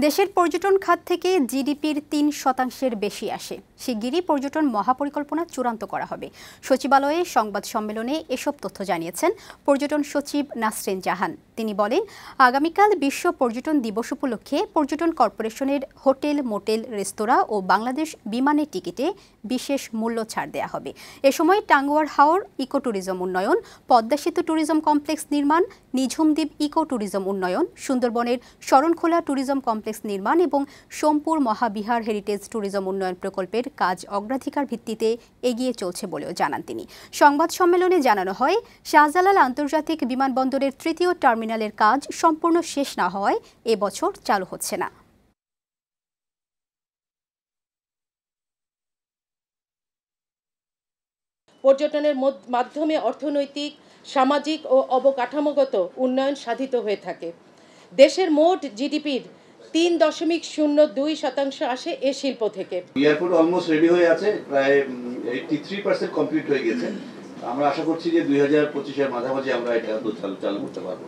দেশের পর্যটন খাত থেকে জিডিপির ৩% বেশি আসে। শিগগিরই পর্যটন মহাপরিকল্পনা চূড়ান্ত করা হবে। সচিবালয়ে সংবাদ সম্মেলনে এসব তথ্য জানিয়েছেন পর্যটন সচিব নাসরিন জাহান। তিনি বলেন, আগামীকাল বিশ্ব পর্যটন দিবস উপলক্ষে পর্যটন কর্পোরেশনের হোটেল, মোটেল, রেস্তোরাঁ ও বাংলাদেশ বিমানের টিকিটে বিশেষ মূল্য ছাড় দেওয়া হবে। এ সময় টাঙ্গুয়ার হাওর ইকো ট্যুরিজম উন্নয়ন, পদ্মা সেতু ট্যুরিজম কমপ্লেক্স নির্মাণ, নিঝুম দ্বীপ ইকো ট্যুরিজম উন্নয়ন, সুন্দরবনের শরণখোলা ট্যুরিজম কমপ্লেক্স নির্মাণ এবং সোমপুর মহাবিহার হেরিটেজ ট্যুরিজম উন্নয়ন প্রকল্পের কাজ অগ্রাধিকার ভিত্তিতে এগিয়ে চলছে বলেও জানান তিনি। সংবাদ সম্মেলনে জানানো হয়, শাহজালাল আন্তর্জাতিক বিমানবন্দরের ৩য় টার্মিনালের কাজ সম্পূর্ণ শেষ না হওয়ায় এবছর চালু হচ্ছে না। পর্যটনের মাধ্যমে অর্থনৈতিক, সামাজিক ও অবকাঠামোগত উন্নয়ন সাধিত হয়ে থাকে। দেশের মোট জিডিপির ৩.০২% আসে এ শিল্প থেকে। এয়ারপোর্ট অলমোস্ট রেডি হয়ে আছে, প্রায় 83% কমপ্লিট হয়ে গেছে। আমরা আশা করছি যে 2025-এর মাঝামাঝি আমরা এটা চালু করতে পারবো।